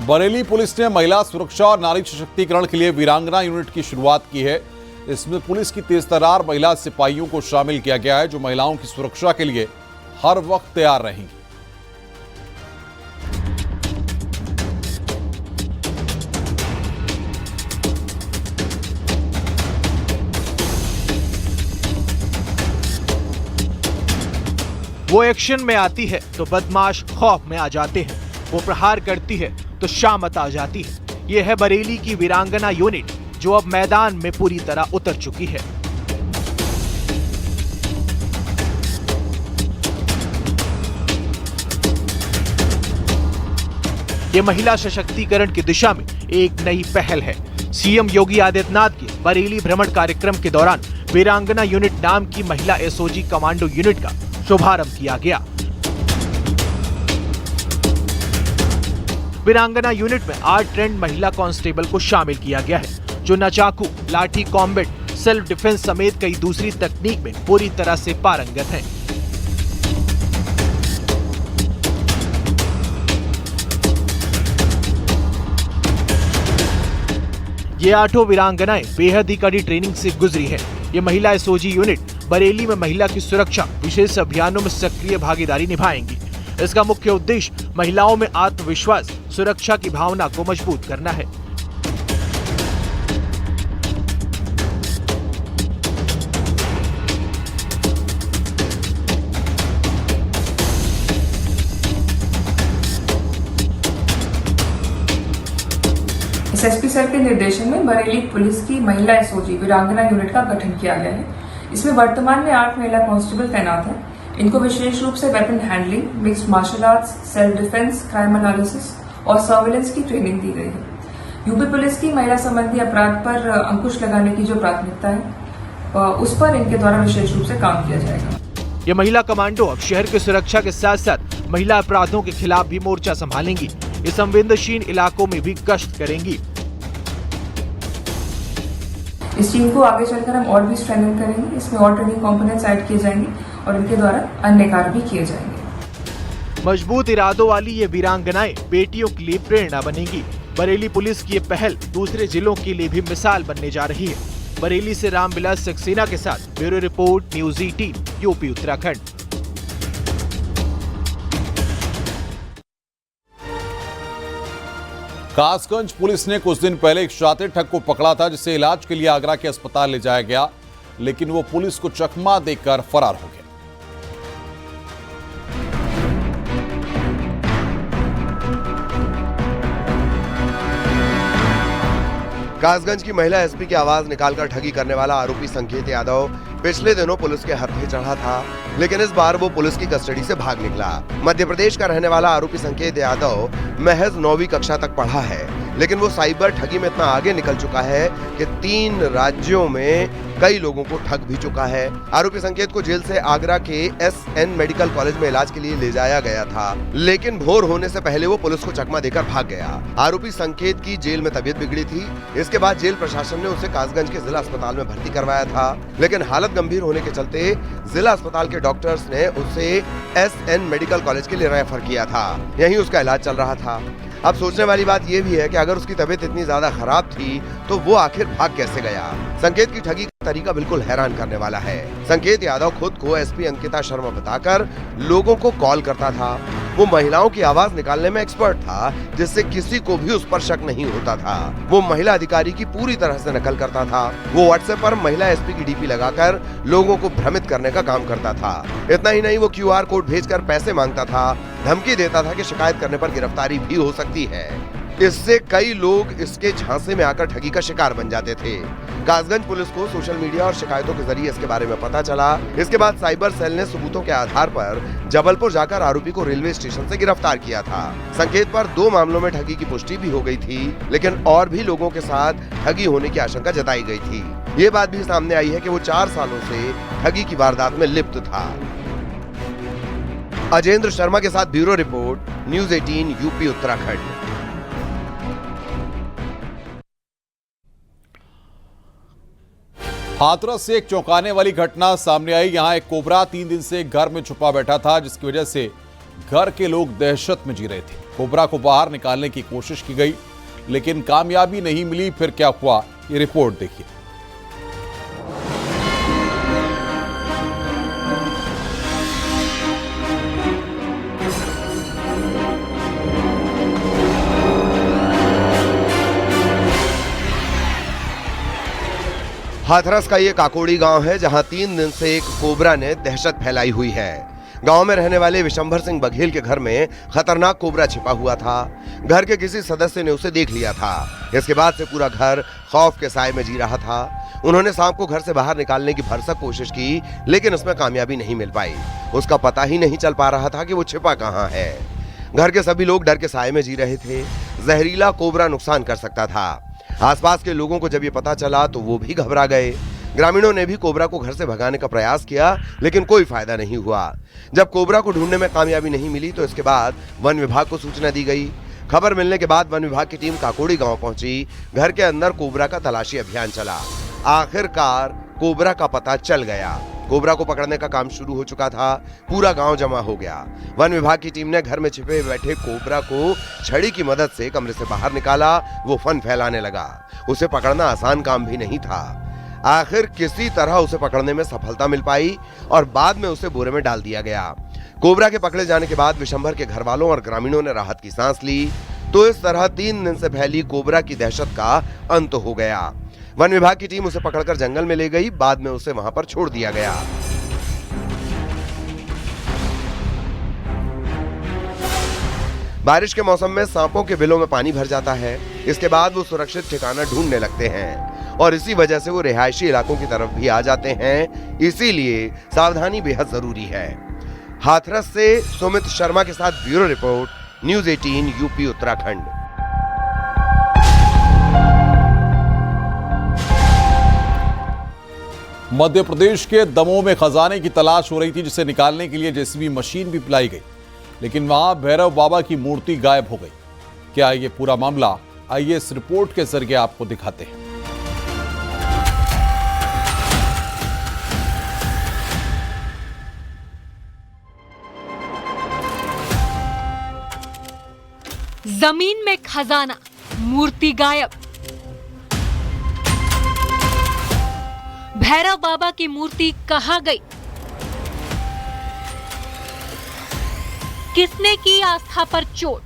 Bareilly police ने महिला सुरक्षा और नारी सशक्तिकरण के लिए वीरांगना यूनिट की शुरुआत की है। इसमें पुलिस की तेजतर्रार महिला सिपाहियों को शामिल किया गया है, जो महिलाओं की सुरक्षा के लिए हर वक्त तैयार रहेंगी। वो एक्शन में आती है तो बदमाश खौफ में आ जाते हैं। वो प्रहार करती है तो शामत आ जाती है। ये है बरेली की वीरांगना यूनिट, जो अब मैदान में पूरी तरह उतर चुकी है। ये महिला सशक्तिकरण की दिशा में एक नई पहल है। सीएम योगी आदित्यनाथ के बरेली भ्रमण कार्यक्रम के दौरान वीरांगना यूनिट नाम की महिला एसओजी कमांडो यूनिट का शुभारंभ किया गया। वीरांगना यूनिट में 8 ट्रेंड महिला कांस्टेबल को शामिल किया गया है, जो न चाकू, लाठी कॉम्बैट, सेल्फ डिफेंस समेत कई दूसरी तकनीक में पूरी तरह से पारंगत हैं। ये 8 वीरांगनाएं बेहद ही कड़ी ट्रेनिंग से गुजरी हैं। ये महिला एसओजी यूनिट बरेली में महिला की सुरक्षा विशेष अभियानों में सक्रिय भागीदारी निभाएंगी। इसका मुख्य उद्देश्य महिलाओं में आत्मविश्वास, सुरक्षा की भावना को मजबूत करना है। एसएसपी सर के निर्देशन में बरेली पुलिस की महिला एसओजी वीरांगना यूनिट का गठन किया गया है। इसमें वर्तमान में 8 महिला कांस्टेबल तैनात हैं। इनको विशेष रूप से weapon handling, mixed martial arts, self defence, crime analysis और सर्विलेंस की ट्रेनिंग दी गई है। यूपी पुलिस की महिला संबंधी अपराध पर अंकुश लगाने की जो प्राथमिकता है, उस पर इनके द्वारा विशेष रूप से काम किया जाएगा। ये महिला कमांडो अब शहर की सुरक्षा के साथ साथ महिला अपराधों के खिलाफ भी मोर्चा संभालेंगी। ये संवेदनशील इलाकों में भी गश्त करेंगी। इस टीम को आगे चलकर हम और भी स्ट्रेंथन करेंगे। इसमें और ट्रेनिंग कंपोनेंट्स ऐड किए जाएंगे और इनके द्वारा अन्य कार्य भी किए जाएंगे। मजबूत इरादों वाली ये वीरांगनाएं बेटियों के लिए प्रेरणा बनेंगी। बरेली पुलिस की ये पहल दूसरे जिलों के लिए भी मिसाल बनने जा रही है। बरेली से रामविलास सक्सेना के साथ bureau report, news 18, UP Uttarakhand. Kasganj police ने कुछ दिन पहले एक शातिर ठग को पकड़ा था, जिसे इलाज के लिए आगरा के अस्पताल ले जाया गया, लेकिन वो पुलिस को चकमा देकर फरार हो गया। कासगंज की महिला एसपी की आवाज निकालकर ठगी करने वाला आरोपी संकेत यादव पिछले दिनों पुलिस के हत्थे चढ़ा था, लेकिन इस बार वो पुलिस की कस्टडी से भाग निकला। मध्य प्रदेश का रहने वाला आरोपी संकेत यादव महज 9वीं कक्षा तक पढ़ा है, लेकिन वो साइबर ठगी में इतना आगे निकल चुका है कि 3 राज्यों में कई लोगों को ठग भी चुका है। आरोपी संकेत को जेल से आगरा के एसएन मेडिकल कॉलेज में इलाज के लिए ले जाया गया था, लेकिन भोर होने से पहले वो पुलिस को चकमा देकर भाग गया। आरोपी संकेत की जेल में तबीयत बिगड़ी थी। इसके बाद जेल प्रशासन ने उसे कासगंज के जिला अस्पताल में भर्ती करवाया था, लेकिन हालत गंभीर होने के चलते जिला अस्पताल के डॉक्टर्स ने उसे एसएन मेडिकल कॉलेज के लिए रेफर किया था। यहीं उसका इलाज चल रहा था। अब सोचने वाली बात यह भी है कि अगर उसकी तबीयत इतनी ज्यादा खराब थी तो वो आखिर भाग कैसे गया। संकेत की ठगी का तरीका बिल्कुल हैरान करने वाला है। संकेत यादव खुद को एसपी अंकिता शर्मा बताकर लोगों को कॉल करता था। वो महिलाओं की आवाज निकालने में एक्सपर्ट था, जिससे किसी को भी उस पर शक नहीं होता था। वो महिला अधिकारी की पूरी तरह से नकल करता था। वो व्हाट्सएप पर महिला एसपी की डीपी लगाकर लोगों को भ्रमित करने का काम करता था। इतना ही नहीं, वो QR कोड भेजकर पैसे मांगता था, धमकी देता था कि शिकायत करने पर गिरफ्तारी भी हो सकती है। इससे कई लोग इसके झांसे में आकर ठगी का शिकार बन जाते थे। कासगंज पुलिस को सोशल मीडिया और शिकायतों के जरिए इसके बारे में पता चला। इसके बाद साइबर सेल ने सबूतों के आधार पर जबलपुर जाकर आरोपी को रेलवे स्टेशन से गिरफ्तार किया था। संकेत पर 2 मामलों में ठगी की पुष्टि भी हो गई थी, लेकिन और भी लोगों के साथ ठगी होने की आशंका जताई गई थी। ये बात भी सामने आई है कि वो 4 सालों से ठगी की वारदात में लिप्त था। अजेंद्र शर्मा के साथ bureau report, news 18, UP Uttarakhand. Hathras से एक चौंकाने वाली घटना सामने आई। यहां एक कोबरा 3 दिन से घर में छुपा बैठा था, जिसकी वजह से घर के लोग दहशत में जी रहे थे। कोबरा को बाहर निकालने की कोशिश की गई, लेकिन कामयाबी नहीं मिली। फिर क्या हुआ, ये रिपोर्ट देखिए। हाथरस का ये काकोड़ी गांव है, जहां 3 दिन से एक कोबरा ने दहशत फैलाई हुई है। गांव में रहने वाले विशंभर सिंह बघेल के घर में खतरनाक कोबरा छिपा हुआ था। घर के किसी सदस्य ने उसे देख लिया था। इसके बाद से पूरा घर खौफ के साए में जी रहा था। उन्होंने सांप को घर से बाहर निकालने की भरसक कोशिश की, लेकिन उसमें कामयाबी नहीं मिल पाई। उसका पता ही नहीं चल पा रहा था कि वो छिपा कहाँ है। घर के सभी लोग डर के साए में जी रहे थे। जहरीला कोबरा नुकसान कर सकता था। आसपास के लोगों को जब ये पता चला तो वो भी घबरा गए। ग्रामीणों ने भी कोबरा को घर से भगाने का प्रयास किया, लेकिन कोई फायदा नहीं हुआ। जब कोबरा को ढूंढने में कामयाबी नहीं मिली तो इसके बाद वन विभाग को सूचना दी गई। खबर मिलने के बाद वन विभाग की टीम काकोड़ी गांव पहुंची। घर के अंदर कोबरा का तलाशी अभियान चला। आखिरकार कोबरा का पता चल गया। कोबरा को पकड़ने का काम शुरू हो चुका था। पूरा गांव जमा हो गया। वन विभाग की टीम ने घर में छिपे बैठे कोबरा को छड़ी की मदद से कमरे से बाहर निकाला। वो फन फैलाने लगा। उसे पकड़ना आसान काम भी नहीं था। आखिर किसी तरह उसे पकड़ने में सफलता मिल पाई और बाद में उसे बोरे में डाल दिया गया। कोबरा के पकड़े जाने के बाद विशंभर के घर वालों और ग्रामीणों ने राहत की सांस ली। तो इस तरह 3 दिन से फैली कोबरा की दहशत का अंत हो गया। वन विभाग की टीम उसे पकड़कर जंगल में ले गई। बाद में उसे वहां पर छोड़ दिया गया। बारिश के मौसम में सांपों के बिलों में पानी भर जाता है। इसके बाद वो सुरक्षित ठिकाना ढूंढने लगते हैं और इसी वजह से वो रिहायशी इलाकों की तरफ भी आ जाते हैं। इसीलिए सावधानी बेहद जरूरी है। हाथरस से सुमित शर्मा के साथ bureau report, news 18 UP Uttarakhand. Madhya Pradesh के दमोह में खजाने की तलाश हो रही थी, जिसे निकालने के लिए जेसीबी मशीन भी बुलाई गई, लेकिन वहां भैरव बाबा की मूर्ति गायब हो गई। क्या ये पूरा मामला, आइए इस रिपोर्ट के जरिए आपको दिखाते हैं। जमीन में खजाना, मूर्ति गायब। भैरव बाबा की मूर्ति कहां गई? किसने की आस्था पर चोट?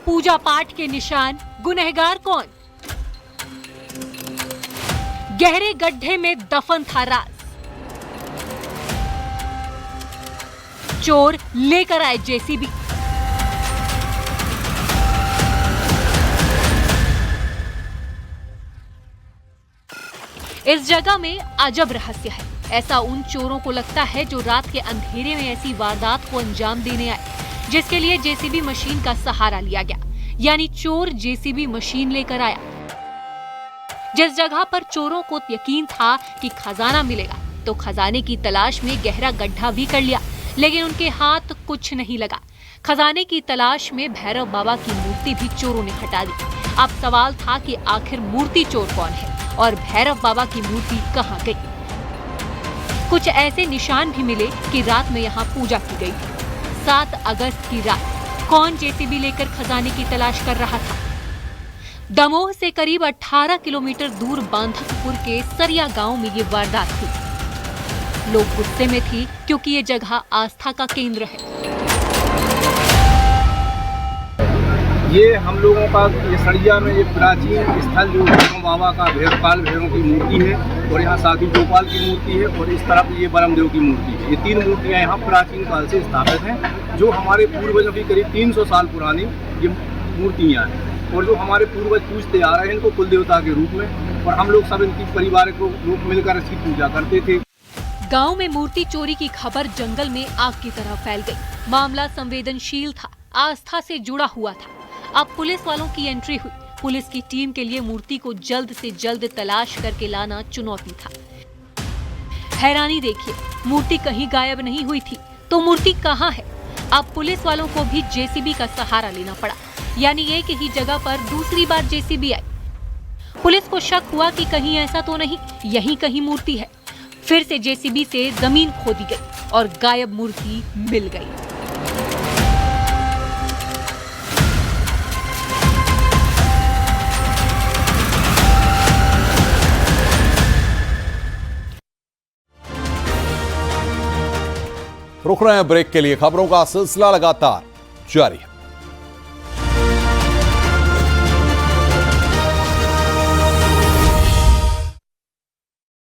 पूजा पाठ के निशान, गुनहगार कौन? गहरे गड्ढे में दफन था राज। चोर लेकर आए जेसीबी। इस जगह में अजब रहस्य है। ऐसा उन चोरों को लगता है जो रात के अंधेरे में ऐसी वारदात को अंजाम देने आए, जिसके लिए जेसीबी मशीन का सहारा लिया गया। यानी चोर जेसीबी मशीन लेकर आया। जिस जगह पर चोरों को यकीन था कि खजाना मिलेगा, तो खजाने की तलाश में गहरा गड्ढा भी कर लिया, लेकिन उनके हाथ कुछ नहीं लगा। खजाने की तलाश में भैरव बाबा की मूर्ति भी चोरों ने हटा दी। अब सवाल था कि आखिर मूर्ति चोर कौन है और भैरव बाबा की मूर्ति कहां गई? कुछ ऐसे निशान भी मिले कि रात में यहां पूजा की गई। 7 अगस्त की रात कौन जेसीबी लेकर खजाने की तलाश कर रहा था? दमोह से करीब 18 किलोमीटर दूर बांधकपुर के सरिया गांव में ये वारदात हुई। लोग गुस्से में थे क्योंकि ये जगह आस्था का केंद्र है। ये हम लोगों का ये सरिया में ये प्राचीन स्थल जो भैरव बाबा का भैरव की मूर्ति है, और यहाँ साथी गोपाल की मूर्ति है, और इस तरफ ये बरमदेव की मूर्ति है। ये 3 मूर्तियाँ यहाँ प्राचीन काल से स्थापित हैं, जो हमारे पूर्वजों की करीब 300 साल पुरानी ये मूर्तियाँ हैं, और जो हमारे पूर्वज पूजते आ रहे हैं इनको कुल देवता के रूप में, और हम लोग सब इनकी परिवार को लोग मिलकर इसकी पूजा करते थे। गांव में मूर्ति चोरी की खबर जंगल में आग की तरह फैल गई। मामला संवेदनशील था, आस्था से जुड़ा हुआ था। अब पुलिस वालों की एंट्री हुई। पुलिस की टीम के लिए मूर्ति को जल्द से जल्द तलाश करके लाना चुनौती था। हैरानी देखिए, मूर्ति कहीं गायब नहीं हुई थी, तो मूर्ति कहाँ है? अब पुलिस वालों को भी जेसीबी का सहारा लेना पड़ा। यानी एक ही जगह पर दूसरी बार जेसीबी आई। पुलिस को शक हुआ कि कहीं ऐसा तो नहीं यहीं कहीं मूर्ति है। फिर से जेसीबी से जमीन खोदी गई। और गायब मूर्ति मिल गई। रुक रहे हैं ब्रेक के लिए। खबरों का सिलसिला लगातार जारी है।